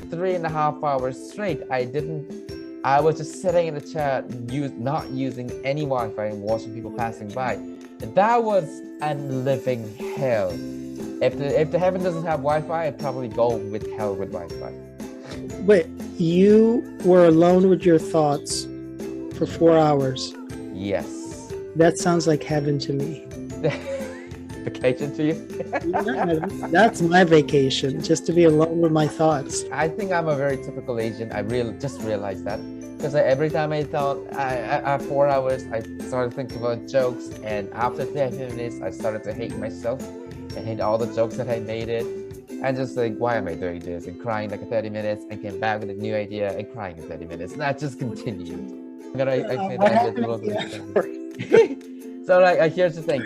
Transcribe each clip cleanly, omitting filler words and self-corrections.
3.5 hours straight. I was just sitting in the chair, not using any Wi-Fi and watching people passing by. And that was a living hell. If the heaven doesn't have Wi-Fi, I'd probably go with hell with Wi-Fi. Wait, you were alone with your thoughts for 4 hours. Yes. That sounds like heaven to me. Vacation to you? Yeah, that's my vacation, just to be alone with my thoughts. I think I'm a very typical Asian. I just realized that. Because every time I thought, at 4 hours, I started thinking about jokes. And after 30 minutes, I started to hate myself. I hate all the jokes that I made it. And just like, why am I doing this? And crying like 30 minutes. And came back with a new idea and crying in 30 minutes. And that just continued. So like, here's the thing.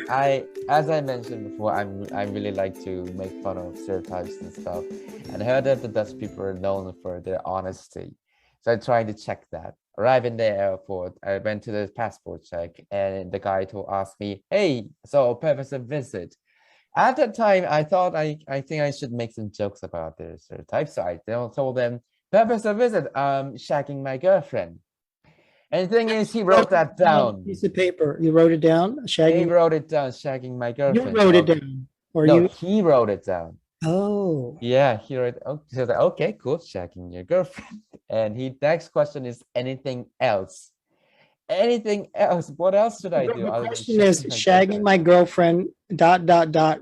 As I mentioned before, I really like to make fun of stereotypes and stuff. And I heard that the Dutch people are known for their honesty. So I tried to check that. Arrived in the airport, I went to the passport check, and the guy asked me, "Hey, so purpose of visit?" At that time, I thought I think I should make some jokes about their stereotypes. So I told them, "Purpose of visit, shagging my girlfriend." And the thing is, he wrote that down. Piece of paper. You wrote it down? Shagging? He wrote it down, shagging my girlfriend. You wrote it down? Or no, he wrote it down. Oh. Yeah, he wrote, so like, okay, cool, shagging your girlfriend. And next question is anything else? Anything else? What else should I do? The question is shagging my girlfriend, ...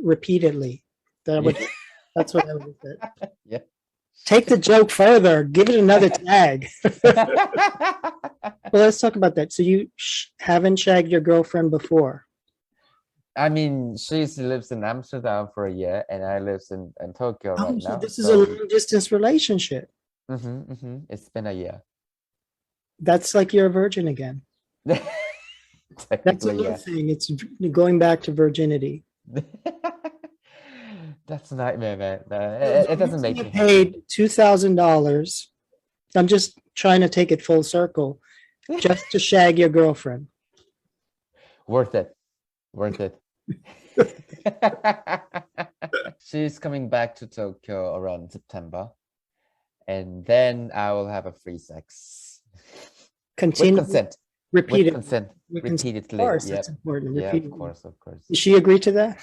repeatedly. That's what I would have said. Yeah. Take the joke further. Give it another tag. Well, let's talk about that. So you haven't shagged your girlfriend before? I mean, she lives in Amsterdam for a year, and I live in Tokyo right now. This is a long-distance relationship. It's been a year. That's like you're a virgin again. That's another thing. It's going back to virginity. That's a nightmare, man. It doesn't make me paid $2,000. I'm just trying to take it full circle, just to shag your girlfriend. Worth it. She's coming back to Tokyo around September, and then I will have a free sex. Continue. With consent. Repeat it. Consent. Repeatedly. Of course, that's important. Yeah, of course. Does she agree to that?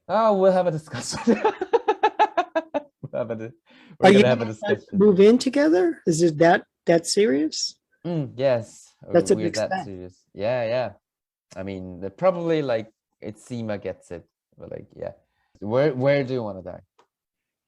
Oh, we'll have a discussion. We're gonna have a discussion. Move in together? Is it that serious? Yes. That's a big step. That serious. Yeah. I mean, probably like Sima gets it, but like, yeah. Where do you want to die?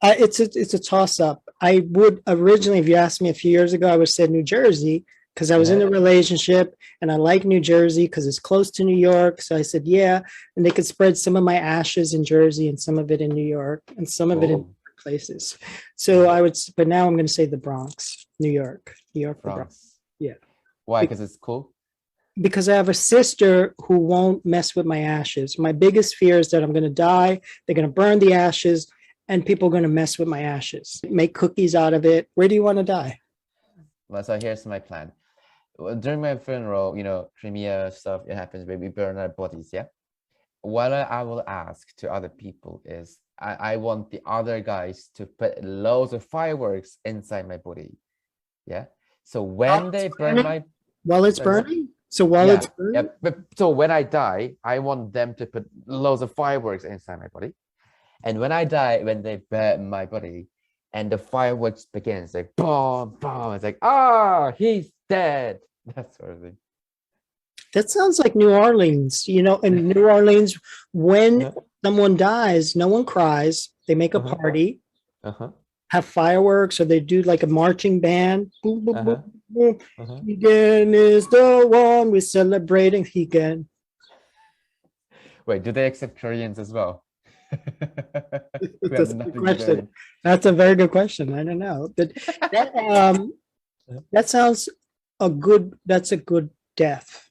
It's a toss up. I would originally, if you asked me a few years ago, I would have said New Jersey, because I was in a relationship and I like New Jersey because it's close to New York. So I said, yeah, and they could spread some of my ashes in Jersey and some of it in New York and some of it in places. So but now I'm going to say the Bronx, New York, Bronx. Yeah. Why? Because it's cool? Because I have a sister who won't mess with my ashes. My biggest fear is that I'm going to die. They're going to burn the ashes and people are going to mess with my ashes, make cookies out of it. Where do you want to die? Well, so here's my plan. During my funeral, Crimea stuff, it happens where we burn our bodies, yeah? What I will ask to other people is I want the other guys to put loads of fireworks inside my body, yeah? So when they burn my... While it's burning? So while it's burning? Yeah, but so when I die, I want them to put loads of fireworks inside my body. And when I die, when they burn my body, and the fireworks begin, it's like, boom, boom, it's like, he's dead. That sort of thing. That sounds like New Orleans. In New Orleans, when someone dies, no one cries. They make a party, have fireworks, or they do like a marching band. Boom, boom, boom, boom. Higan is the one we're celebrating. Higan. Wait, do they accept Koreans as well? That's a good question. That's a very good question. I don't know. That sounds that's a good death.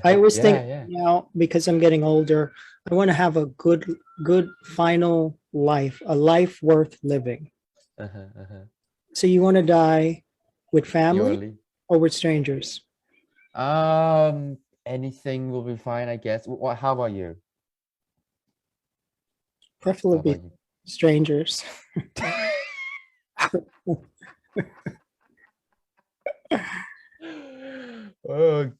I always think now, because I'm getting older, I want to have a good final life, a life worth living. So you want to die with family or with strangers? Anything will be fine, I guess. How about you? Preferably strangers. Oh,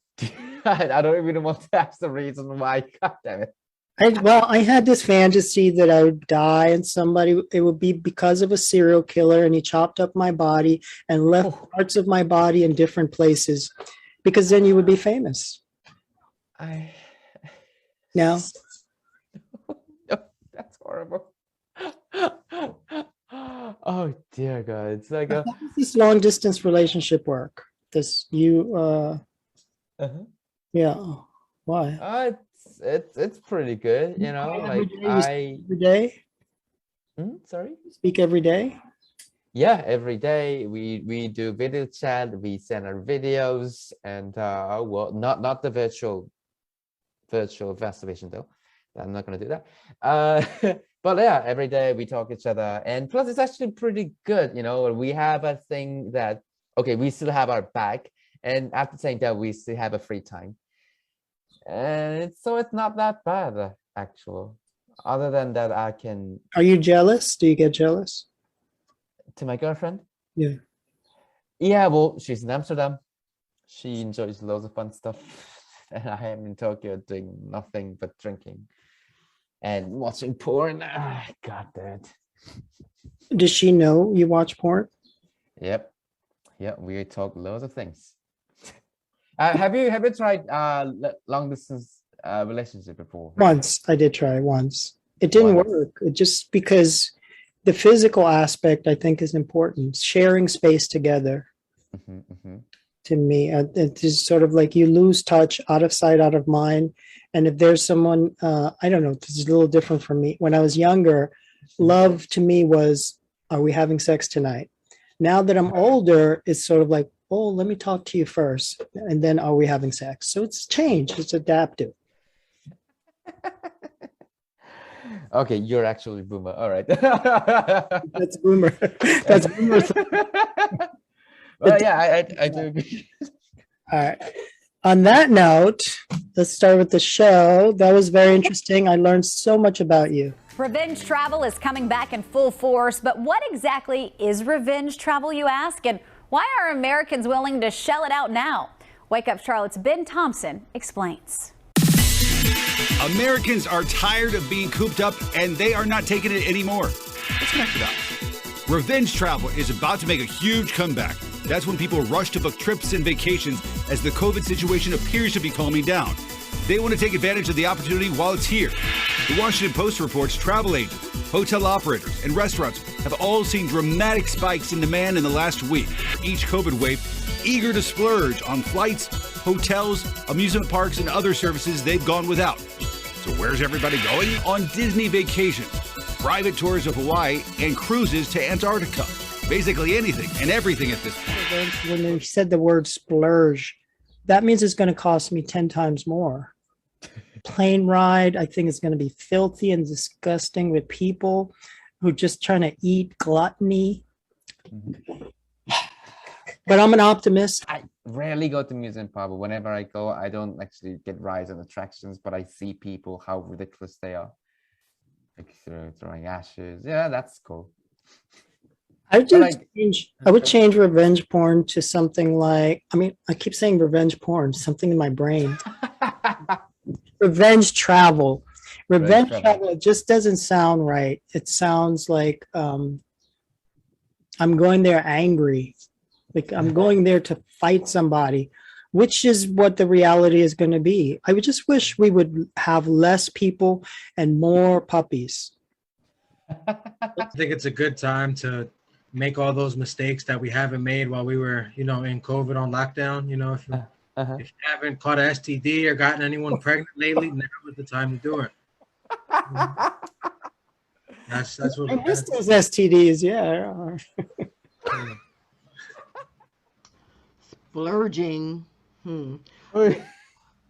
I don't even want to ask the reason why. God damn it. I had this fantasy that I would die and somebody, it would be because of a serial killer and he chopped up my body and left Oh, parts of my body in different places because then you would be famous. I. No, No, that's horrible. Oh dear God, it's like how a. does this long distance relationship work? This you, Uh-huh. yeah, why? It's pretty good, You call every like day, you speak I. every day, Sorry. speak every day. Yeah, every day we do video chat, we send our videos, and well, not the virtual masturbation though. I'm not gonna do that. But yeah, every day we talk each other, and plus it's actually pretty good. We have a thing that okay, we still have our back, and at the same time we still have a free time, and it's not that bad actual. Other than that, I can Are you jealous? Do you get jealous? to my girlfriend. Yeah. Yeah, well, she's in Amsterdam. She enjoys loads of fun stuff, and I am in Tokyo doing nothing but drinking and watching porn. God damn it. Does she know you watch porn? Yep. Yeah, we talk loads of things. Have you tried long distance relationship before? Once I did try once. It didn't Once. work. It just because the physical aspect I think is important. Sharing space together to me, it's just sort of like you lose touch, out of sight, out of mind. And if there's someone, I don't know, this is a little different from me. When I was younger, love to me was, are we having sex tonight? Now that I'm older, it's sort of like, oh, let me talk to you first, and then are we having sex? So it's changed. It's adaptive. Okay, you're actually boomer. All right. That's boomer. That's boomer. Well, yeah, I do agree. All right. On that note, let's start with the show. That was very interesting. I learned so much about you. Revenge travel is coming back in full force, but what exactly is revenge travel, you ask? And why are Americans willing to shell it out now? Wake Up Charlotte's Ben Thompson explains. Americans are tired of being cooped up, and they are not taking it anymore. Let's connect it up. Revenge travel is about to make a huge comeback. That's when people rush to book trips and vacations as the COVID situation appears to be calming down. They want to take advantage of the opportunity while it's here. The Washington Post reports travel agents, hotel operators, and restaurants have all seen dramatic spikes in demand in the last week. Each COVID wave eager to splurge on flights, hotels, amusement parks, and other services they've gone without. So where's everybody going? On Disney vacations, private tours of Hawaii, and cruises to Antarctica. Basically anything and everything at this point. When they said the word splurge, that means it's going to cost me 10 times more. Plane ride, I think it's going to be filthy and disgusting with people who are just trying to eat gluttony. But I'm an optimist. I rarely go to museum park, but whenever I go, I don't actually get rides and attractions, but I see people how ridiculous they are. Like throwing ashes. Yeah, that's cool. I would change revenge porn to something like, I mean, I keep saying revenge porn, something in my brain. Revenge travel. Revenge travel, it just doesn't sound right. It sounds like I'm going there angry. Like I'm going there to fight somebody, which is what the reality is going to be. I would just wish we would have less people and more puppies. I think it's a good time to make all those mistakes that we haven't made while we were, in COVID on lockdown. If you haven't caught an STD or gotten anyone pregnant lately, now is the time to do it. That's what I miss those STDs, yeah. Splurging.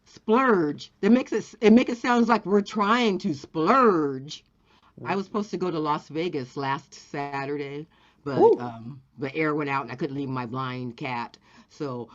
Splurge. It makes it sounds like we're trying to splurge. I was supposed to go to Las Vegas last Saturday, but the air went out and I couldn't leave my blind cat. So,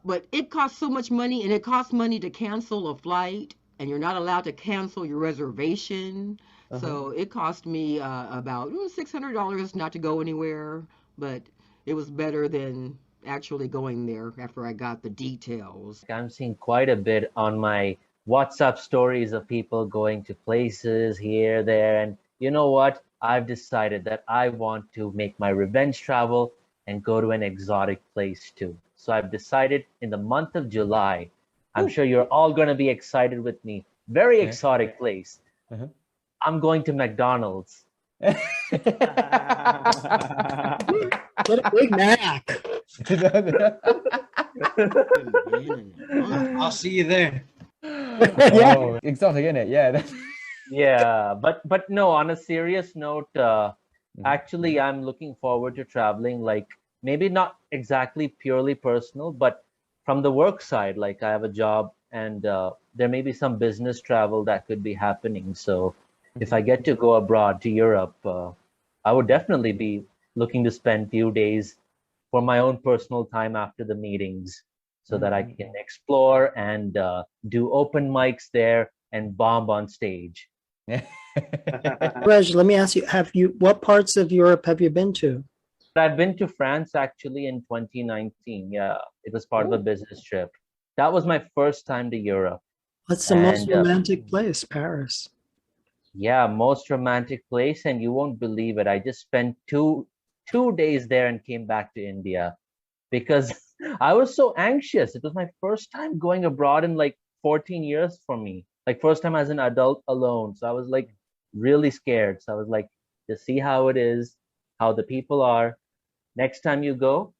but it costs so much money, and it costs money to cancel a flight, and you're not allowed to cancel your reservation. So it cost me about $600 not to go anywhere. but it was better than actually going there after I got the details. I'm seeing quite a bit on my WhatsApp stories of people going to places here, there, and you know what? I've decided that I want to make my revenge travel and go to an exotic place too. So I've decided in the month of July, I'm sure you're all going to be excited with me. Very Yeah. exotic place. Uh-huh. I'm going to McDonald's. What a Big Mac. I'll see you there. Yeah. Oh, exotic, isn't it? Yeah. Yeah, but no, on a serious note, actually, I'm looking forward to traveling, like maybe not exactly purely personal, but from the work side, like I have a job and there may be some business travel that could be happening. So if I get to go abroad to Europe, I would definitely be looking to spend few days for my own personal time after the meetings so that I can explore and do open mics there and bomb on stage. Reg, let me ask you, what parts of Europe have you been to? I've been to France actually in 2019. Yeah, it was part of a business trip. That was my first time to Europe. What's the most And, romantic place? Paris. Yeah, most romantic place, and you won't believe it. I just spent two days there and came back to India because I was so anxious. It was my first time going abroad in like 14 years for me. Like first time as an adult alone. So I was like really scared. So I was like, just see how it is, how the people are. Next time you go,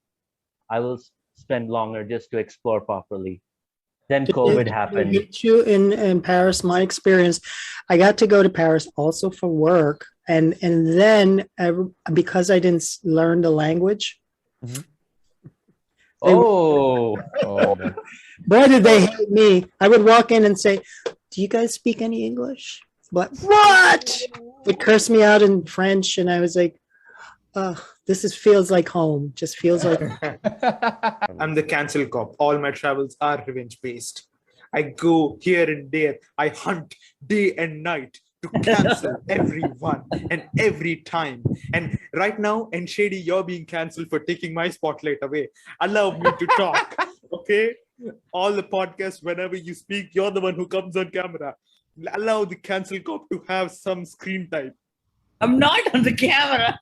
I will spend longer just to explore properly. Then COVID happened. Hit you in Paris. My experience, I got to go to Paris also for work, and then because I didn't learn the language. Oh, Boy, did they hate me. I would walk in and say, "Do you guys speak any English?" But what? Would curse me out in French, and I was like, this feels like home. Just feels like. I'm the cancel cop. All my travels are revenge based. I go here and there. I hunt day and night to cancel everyone and every time. And right now, and Shady, you're being canceled for taking my spotlight away. Allow me to talk, okay? All the podcasts, whenever you speak, you're the one who comes on camera. Allow the cancel cop to have some screen time. I'm not on the camera.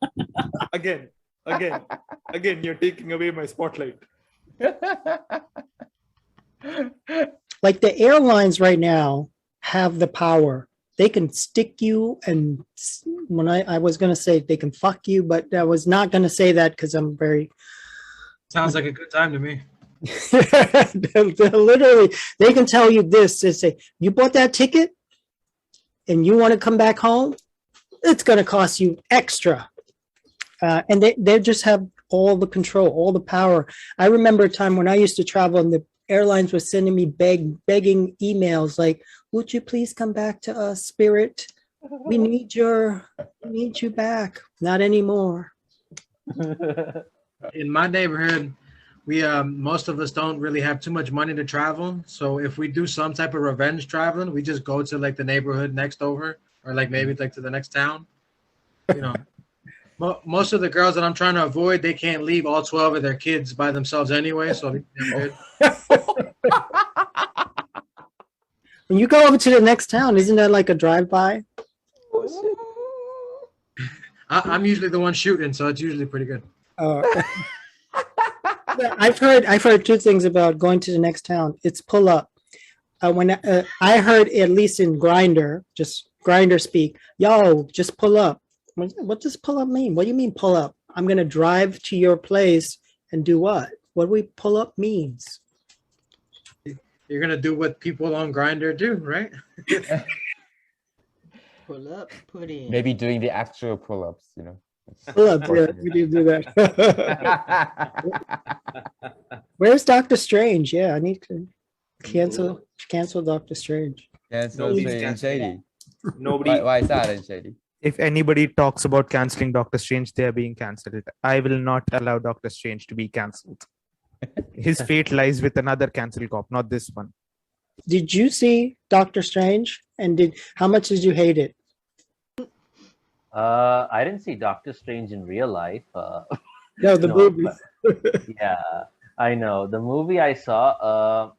Again, you're taking away my spotlight. Like the airlines right now have the power. They can stick you, and when I was going to say they can fuck you, but I was not going to say that because I'm very. Sounds like a good time to me. Literally, they can tell you this. They say, you bought that ticket and you want to come back home, it's going to cost you extra. And they just have all the control, all the power. I remember a time when I used to travel and the airlines were sending me begging emails like, would you please come back to us, Spirit? We need you back. Not anymore. In my neighborhood, we most of us don't really have too much money to travel. So if we do some type of revenge traveling, we just go to like the neighborhood next over, or like maybe like to the next town. You know, most of the girls that I'm trying to avoid, they can't leave all 12 of their kids by themselves anyway. So when you go over to the next town, isn't that like a drive-by? I'm usually the one shooting, so it's usually pretty good. I've heard two things about going to the next town. It's pull up. When I heard, at least in Grinder, just Grinder speak, yo, just pull up. What does pull up mean? What do you mean pull up? I'm gonna drive to your place and do what? What do we pull up means? You're gonna do what people on Grinder do, right? Pull up, put in. Maybe doing the actual pull-ups, you know. Pull up, yeah, we do that. Where's Doctor Strange? Yeah, I need to cancel Doctor Strange. Cancel Nobody's Shady. Nobody. Why is that in Shady? If anybody talks about canceling Doctor Strange, they are being cancelled. I will not allow Doctor Strange to be cancelled. His fate lies with another cancel cop, not this one. Did you see Doctor Strange? And how much did you hate it? I didn't see Doctor Strange in real life. No, the No, movie. yeah, I know. The movie I saw,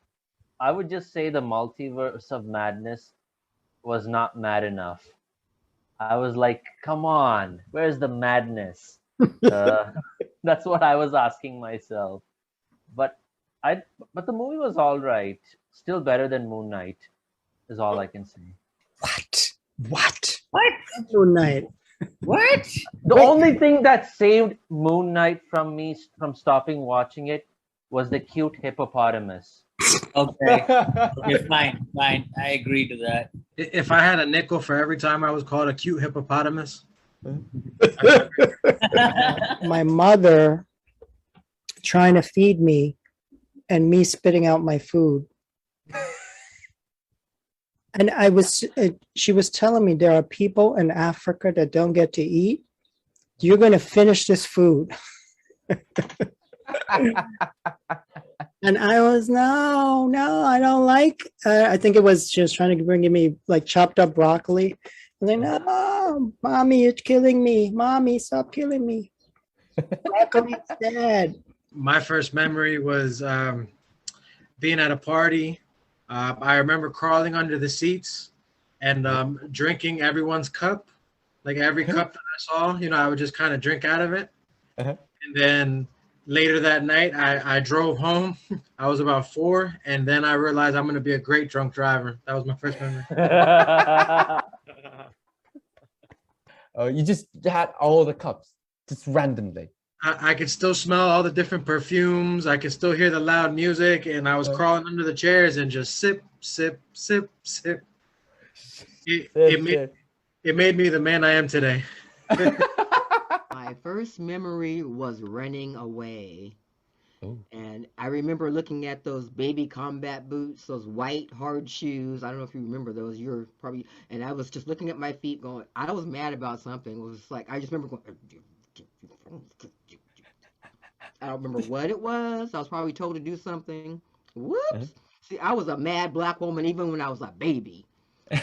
I would just say the Multiverse of Madness was not mad enough. I was like, come on, where's the madness? Uh, that's what I was asking myself. But I, but the movie was all right. Still better than Moon Knight, is all I can say. What? What? What? Moon Knight. What? The Wait. only thing that saved Moon Knight from me from stopping watching it was the cute hippopotamus. Okay. Okay, fine, fine. I agree to that. If I had a nickel for every time I was called a cute hippopotamus, My mother trying to feed me and me spitting out my food. And she was telling me there are people in Africa that don't get to eat. You're going to finish this food. And I was, no, I don't like, I think it was just trying to bring me like chopped up broccoli. And then, no, mommy, it's killing me. Mommy, stop killing me. Broccoli's dead. my first memory was being at a party. I remember crawling under the seats and drinking everyone's cup, like every cup that I saw. I would just kind of drink out of it. And then later that night, I drove home. I was about 4, and then I realized I'm going to be a great drunk driver. That was my first memory. Oh, you just had all the cups, just randomly. I could still smell all the different perfumes. I could still hear the loud music, and I was crawling under the chairs and just sip, sip, sip, sip. It made me the man I am today. My first memory was running away. Ooh. And I remember looking at those baby combat boots, those white hard shoes. I don't know if you remember those. You're probably, and I was just looking at my feet going, I was mad about something. It was like, I just remember going, I don't remember what it was. I was probably told to do something. Whoops. See, I was a mad black woman even when I was a baby.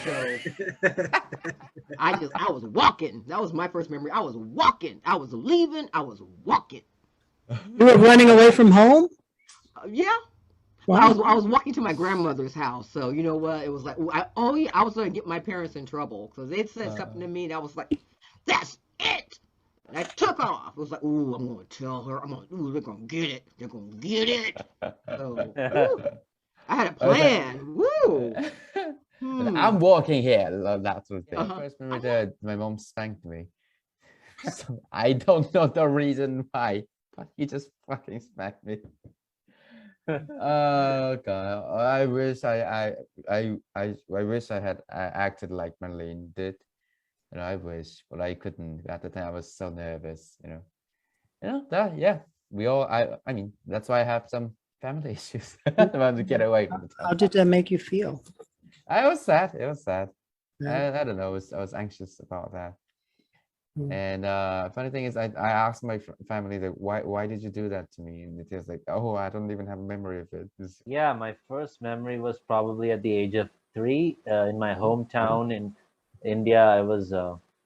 So I was walking. That was my first memory. I was walking. I was leaving. I was walking. You were running away from home? Yeah. Wow. I was walking to my grandmother's house. So you know what? It was like I was gonna get my parents in trouble because they said something to me and I was like, that's it. And I took off. It was like, ooh, I'm gonna tell her. They're gonna get it. They're gonna get it. So I had a plan. Woo. I'm walking here, that sort of thing. First memory that my mom spanked me. So I don't know the reason why, but he just fucking spanked me. Oh god, I wish I wish I had acted like Marlene did. I wish, but I couldn't. At the time, I was so nervous. That we all. I mean, that's why I have some family issues. I want to get away from the time. How did that make you feel? I was sad. It was sad. Yeah. I don't know. I was anxious about that. And funny thing is, I asked my family like, why did you do that to me? And it was like, oh, I don't even have a memory of it. Yeah, my first memory was probably at the age of 3 in my hometown in India. I was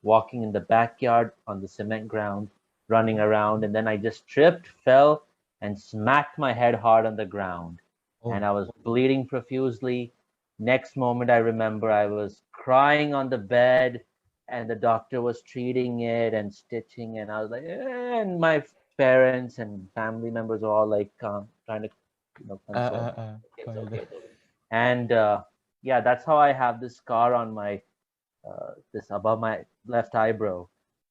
walking in the backyard on the cement ground, running around, and then I just tripped, fell, and smacked my head hard on the ground. And I was bleeding profusely. Next moment, I remember I was crying on the bed, and the doctor was treating it and stitching, and I was like, and my parents and family members were all like trying to, console. It's okay. And yeah, that's how I have this scar on my this above my left eyebrow.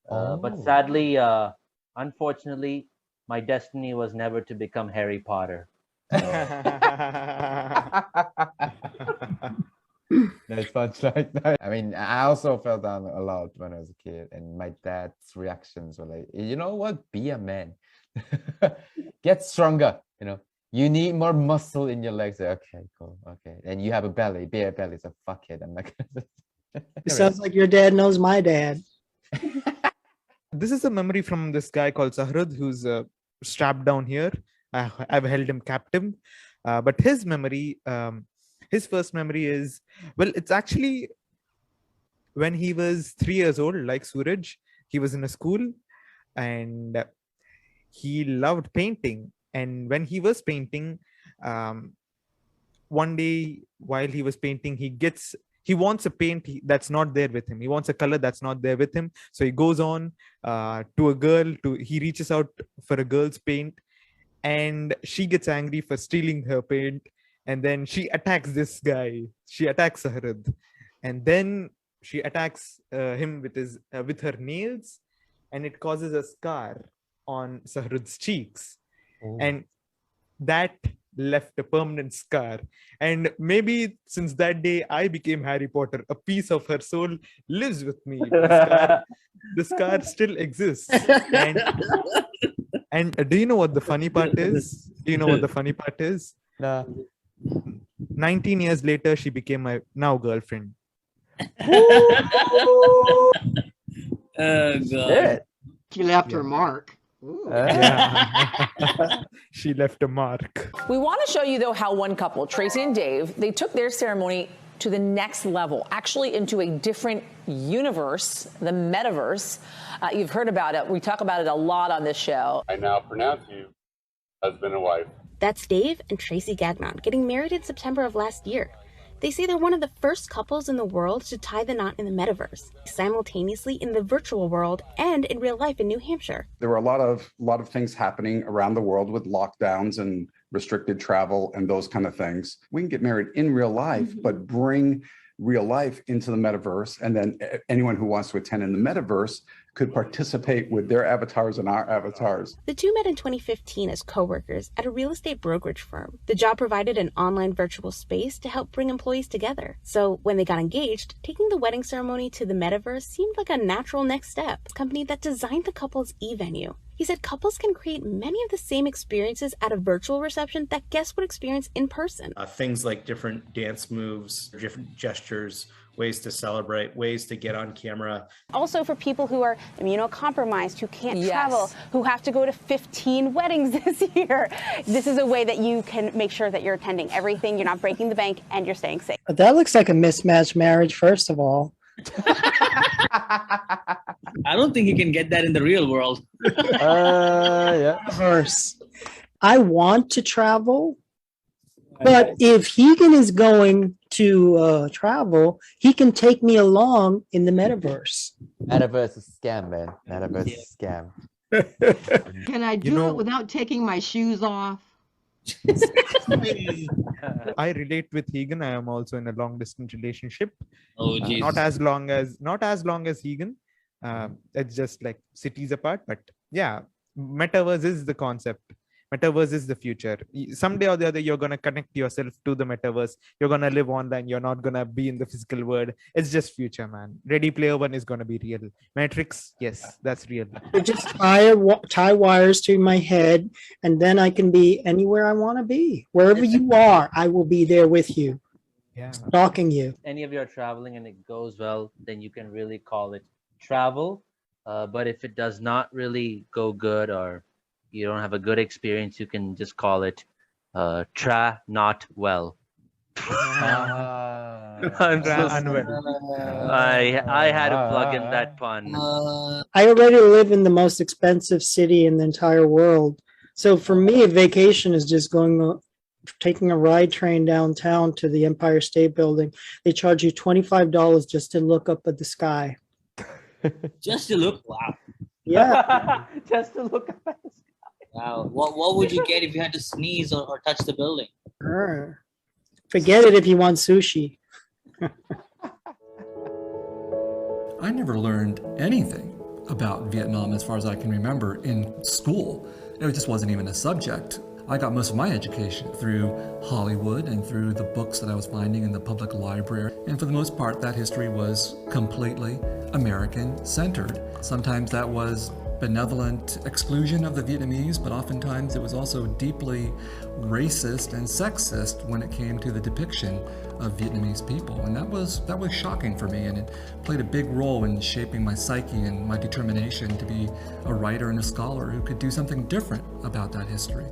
But sadly, unfortunately, my destiny was never to become Harry Potter. That's much like that. I mean, I also fell down a lot when I was a kid, and my dad's reactions were like, you know what? Be a man. Get stronger. You need more muscle in your legs. Okay, cool. Okay. And you have a belly, bare belly. So fuck it. I'm not gonna. It sounds like your dad knows my dad. This is a memory from this guy called Sahrud, who's strapped down here. I've held him captive. But his memory, his first memory is, well, it's actually when he was 3 years old, like Suraj. He was in a school and he loved painting. And when he was painting, one day while he was painting, he wants a paint that's not there with him. He wants a color that's not there with him. So he goes on to a girl, he reaches out for a girl's paint, and she gets angry for stealing her paint. And then she attacks this guy. She attacks Sahrad. And then she attacks him with her nails, and it causes a scar on Sahrad's cheeks. Oh. And that left a permanent scar. And maybe since that day, I became Harry Potter. A piece of her soul lives with me. The scar still exists. And do you know what the funny part is? No. 19 years later, she became my now girlfriend. Oh, God. She left her mark. Yeah. She left a mark. We want to show you, though, how one couple, Tracy and Dave, they took their ceremony to the next level, actually into a different universe, the metaverse. You've heard about it. We talk about it a lot on this show. I now pronounce you husband and wife. That's Dave and Tracy Gagnon getting married in September of last year. They say they're one of the first couples in the world to tie the knot in the metaverse, simultaneously in the virtual world and in real life in New Hampshire. There were a lot of things happening around the world with lockdowns and restricted travel and those kind of things. We can get married in real life, but bring real life into the metaverse, and then anyone who wants to attend in the metaverse could participate with their avatars and our avatars. The two met in 2015 as co-workers at a real estate brokerage firm. The job provided an online virtual space to help bring employees together. So when they got engaged, taking the wedding ceremony to the metaverse seemed like a natural next step. The company that designed the couple's e-venue. He said couples can create many of the same experiences at a virtual reception that guests would experience in person. Things like different dance moves, different gestures, ways to celebrate, ways to get on camera. Also for people who are immunocompromised, who can't travel, who have to go to 15 weddings this year. This is a way that you can make sure that you're attending everything, you're not breaking the bank, and you're staying safe. That looks like a mismatched marriage, first of all. I don't think you can get that in the real world. Yeah. First, I want to travel, but if Hegan is going to travel, he can take me along in the metaverse. Metaverse is a scam, man. Metaverse is a scam. Can I do it without taking my shoes off? I relate with Hegan. I am also in a long distance relationship. Oh, geez. Not as long as Hegan. It's just like cities apart. But yeah, metaverse is the concept. Metaverse is the future. Someday or the other, you're gonna connect yourself to the metaverse. You're gonna live online. You're not gonna be in the physical world. It's just future, man. Ready Player One is gonna be real. Matrix, yes, that's real. I just tie wires to my head, and then I can be anywhere I want to be. Wherever you are, I will be there with you. Yeah, stalking you. Any of you are traveling and it goes well, then you can really call it travel. But if it does not really go good, or you don't have a good experience, you can just call it not well. I'm so sorry. I had to plug in that pun. I already live in the most expensive city in the entire world. So for me, a vacation is just taking a ride train downtown to the Empire State Building. They charge you $25 just to look up at the sky. Just to look? Wow. Yeah. Just to look up at the sky. Wow. What would you get if you had to sneeze or touch the building? Forget it if you want sushi. I never learned anything about Vietnam as far as I can remember in school. It just wasn't even a subject. I got most of my education through Hollywood and through the books that I was finding in the public library. And for the most part, that history was completely American-centered. Sometimes that was benevolent exclusion of the Vietnamese, but oftentimes it was also deeply racist and sexist when it came to the depiction of Vietnamese people. And that was shocking for me, and it played a big role in shaping my psyche and my determination to be a writer and a scholar who could do something different about that history.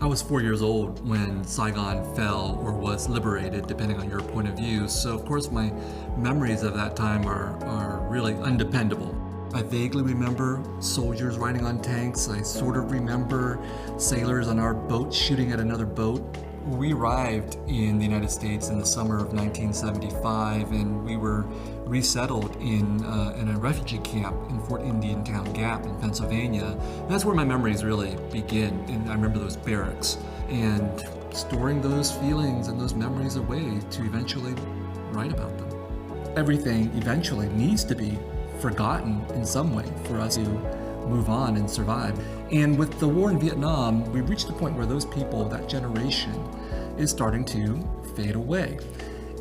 I was 4 years old when Saigon fell or was liberated, depending on your point of view. So of course my memories of that time are really undependable. I vaguely remember soldiers riding on tanks. I sort of remember sailors on our boat shooting at another boat. We arrived in the United States in the summer of 1975, and we were resettled in a refugee camp in Fort Indian Town Gap in Pennsylvania. That's where my memories really begin, and I remember those barracks and storing those feelings and those memories away to eventually write about them. Everything eventually needs to be forgotten in some way for us to move on and survive. And with the war in Vietnam, we reached a point where those people, that generation, is starting to fade away.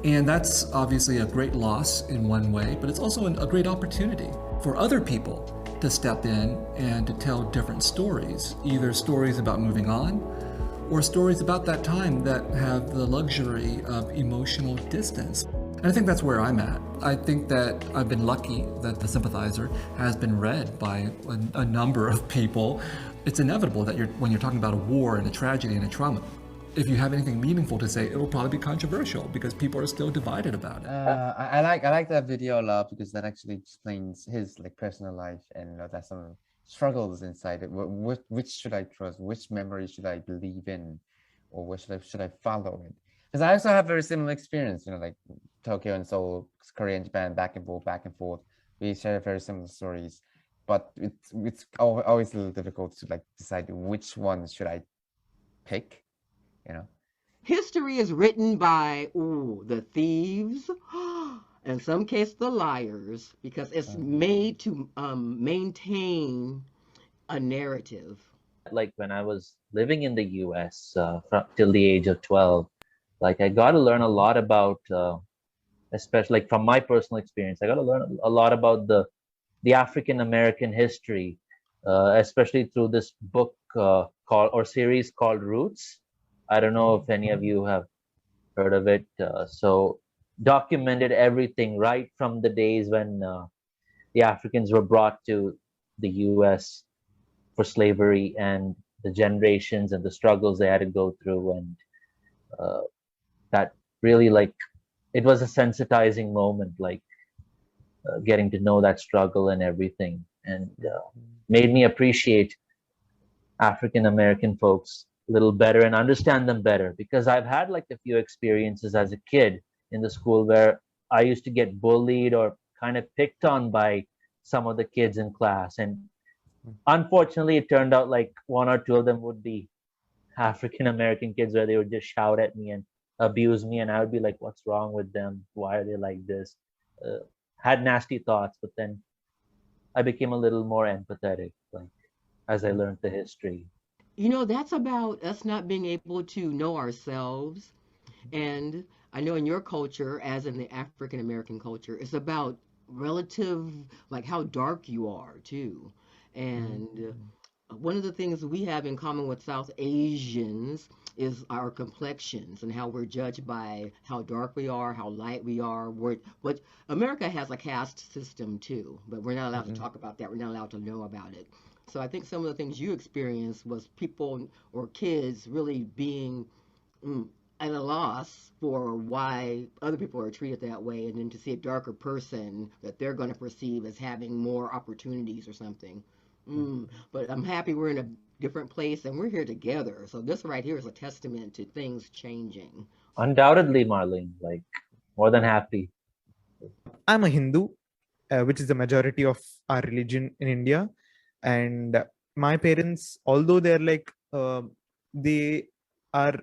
And that's obviously a great loss in one way, but it's also a great opportunity for other people to step in and to tell different stories, either stories about moving on or stories about that time that have the luxury of emotional distance. And I think that's where I'm at. I think that I've been lucky that The Sympathizer has been read by a number of people. It's inevitable that when you're talking about a war and a tragedy and a trauma, if you have anything meaningful to say, it'll probably be controversial because people are still divided about it. I like that video a lot because that actually explains his personal life, and that's some struggles inside it. Which should I trust? Which memory should I believe in, or which should I follow it? Because I also have very similar experience. Like Tokyo and Seoul, Korea and Japan, back and forth. We share very similar stories, but it's always a little difficult to decide which one should I pick. History is written by the thieves, in some cases the liars, because it's made to maintain a narrative. Like when I was living in the US till the age of 12, I got to learn a lot about, especially from my personal experience, I got to learn a lot about the African American history, especially through this book series called Roots. I don't know if any of you have heard of it. So documented everything right from the days when the Africans were brought to the US for slavery and the generations and the struggles they had to go through. And that really it was a sensitizing moment, getting to know that struggle and everything, and made me appreciate African American folks a little better and understand them better, because I've had a few experiences as a kid in the school where I used to get bullied or kind of picked on by some of the kids in class, and unfortunately it turned out one or two of them would be African American kids, where they would just shout at me and abuse me, and I would be like, what's wrong with them? Why are they like this? Had nasty thoughts, but then I became a little more empathetic as I learned the history. That's about us not being able to know ourselves. And I know in your culture, as in the African American culture, it's about relative, how dark you are too. And one of the things we have in common with South Asians is our complexions and how we're judged by how dark we are, how light we are. But America has a caste system too, but we're not allowed to talk about that. We're not allowed to know about it. So I think some of the things you experienced was people or kids really being at a loss for why other people are treated that way, and then to see a darker person that they're going to perceive as having more opportunities or something. But I'm happy we're in a different place and we're here together. So this right here is a testament to things changing. Undoubtedly, Marlene, more than happy. I'm a Hindu, which is the majority of our religion in India. And my parents, although they're they are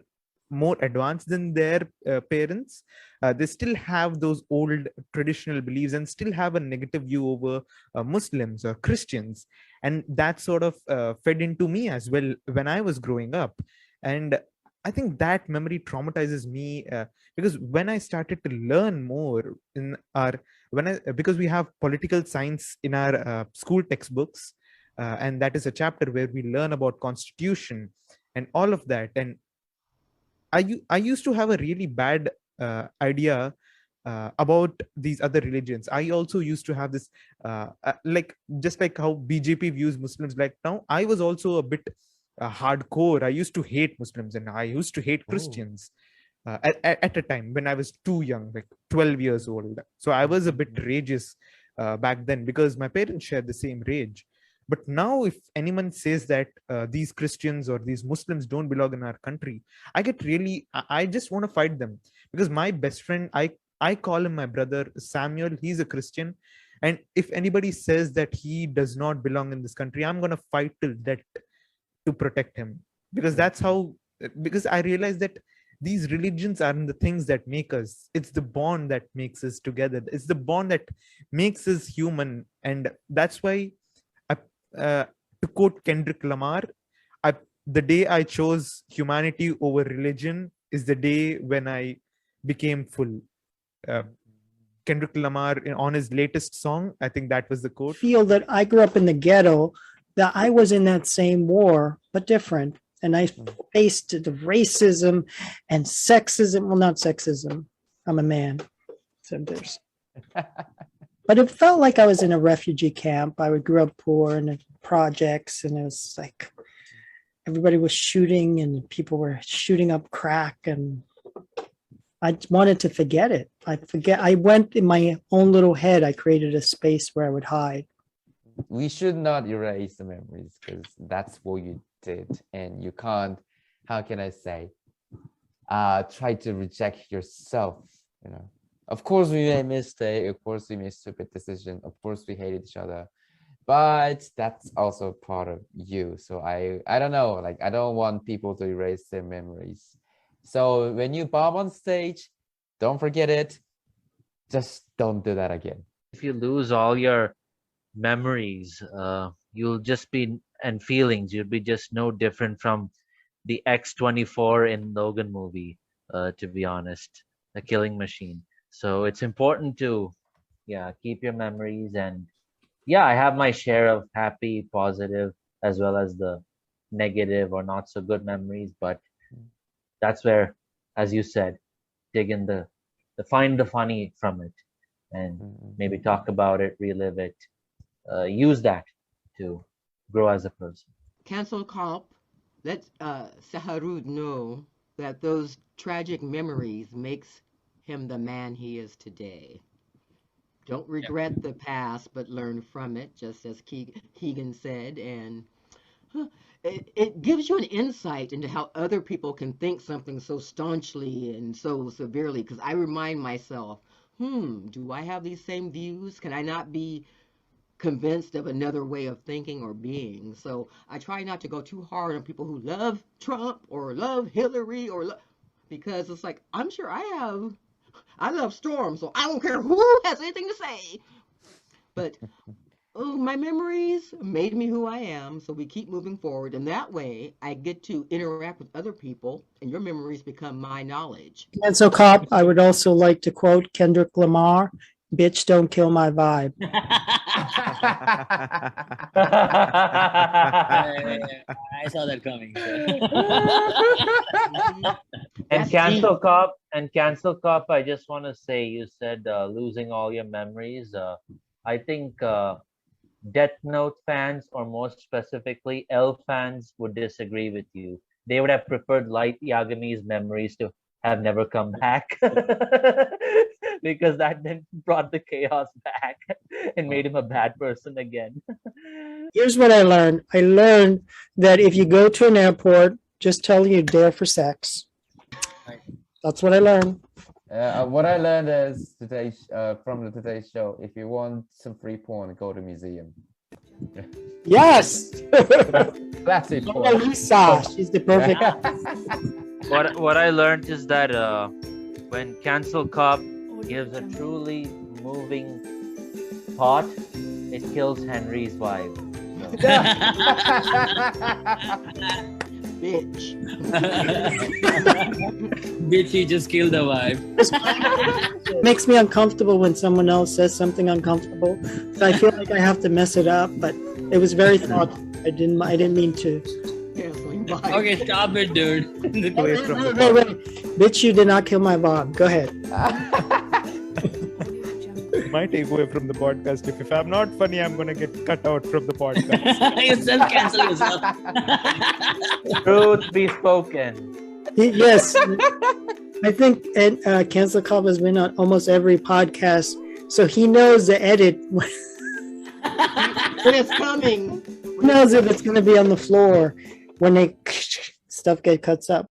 more advanced than their parents, they still have those old traditional beliefs and still have a negative view over Muslims or Christians. And that sort of fed into me as well when I was growing up. And I think that memory traumatizes me because when I started to learn more because we have political science in our school textbooks, and that is a chapter where we learn about constitution and all of that. And I used to have a really bad idea about these other religions. I also used to have this just like how BJP views Muslims. Now I was also a bit hardcore. I used to hate Muslims and I used to hate Christians at a time when I was too young, 12 years old. So I was a bit rageous back then, because my parents share the same rage. But now if anyone says that these Christians or these Muslims don't belong in our country, I get really, I just want to fight them. Because my best friend, I call him my brother Samuel, he's a Christian. And if anybody says that he does not belong in this country, I'm going to fight till death to protect him. Because that's how, because I realize that these religions aren't the things that make us. It's the bond that makes us together. It's the bond that makes us human. And that's why, to quote Kendrick Lamar, the day I chose humanity over religion is the day when I became full. Kendrick Lamar, on his latest song, I think that was the quote. Feel that I grew up in the ghetto, that I was in that same war, but different. And I faced the racism and sexism. Well, not sexism. I'm a man. So there's. But it felt like I was in a refugee camp. I grew up poor in the projects, and it was like everybody was shooting and people were shooting up crack, and I wanted to forget it. I went in my own little head. I created a space where I would hide. We should not erase the memories because that's what you did, and you can't, how can I say, try to reject yourself, you know. Of course we made mistake, of course we made stupid decision, of course we hated each other, but that's also part of you. So I don't know, like I don't want people to erase their memories. So when you bomb on stage, don't forget it. Just don't do that again. If you lose all your memories, you'll just be, and feelings, you'll be just no different from the X-24 in Logan movie, to be honest, a killing machine. So it's important to, keep your memories. And I have my share of happy, positive, as well as the negative or not so good memories. But that's where, as you said, dig in find the funny from it, and maybe talk about it, relive it, use that to grow as a person. Cancel Cop, let Saharud know that those tragic memories makes him the man he is today. Don't regret the past, but learn from it, just as Keegan said. And it gives you an insight into how other people can think something so staunchly and so severely. Because I remind myself, do I have these same views? Can I not be convinced of another way of thinking or being? So I try not to go too hard on people who love Trump or love Hillary because it's like, I'm sure I love Storm, so I don't care who has anything to say. But my memories made me who I am, so we keep moving forward. And that way, I get to interact with other people, and your memories become my knowledge. And so, Cop, I would also like to quote Kendrick Lamar, "Bitch, don't kill my vibe." I saw that coming. And Cancel Cop, I just want to say, you said losing all your memories. I think Death Note fans, or more specifically L fans, would disagree with you. They would have preferred Light Yagami's memories to have never come back because that then brought the chaos back and made him a bad person again. Here's what I learned. I learned that if you go to an airport, just tell you're there for sex. That's what I learned. What I learned is from the Today Show, if you want some free porn, go to museum. Yes. Classic porn. Mona Lisa, she's the perfect. What I learned is that when Cancel Cop gives a truly moving thought, it kills Henry's wife. So. Bitch. Bitch, he just killed the vibe. It makes me uncomfortable when someone else says something uncomfortable. So I feel like I have to mess it up, but it was very thoughtful. I didn't mean to. Okay, stop it, dude. Wait. Bitch, you did not kill my mom. Go ahead. My takeaway from the podcast: if I'm not funny, I'm gonna get cut out from the podcast. You self-cancel yourself. Truth be spoken. Yes, I think Cancel Cop has been on almost every podcast So he knows the edit when it's coming. He knows if it's going to be on the floor when they stuff get cuts up.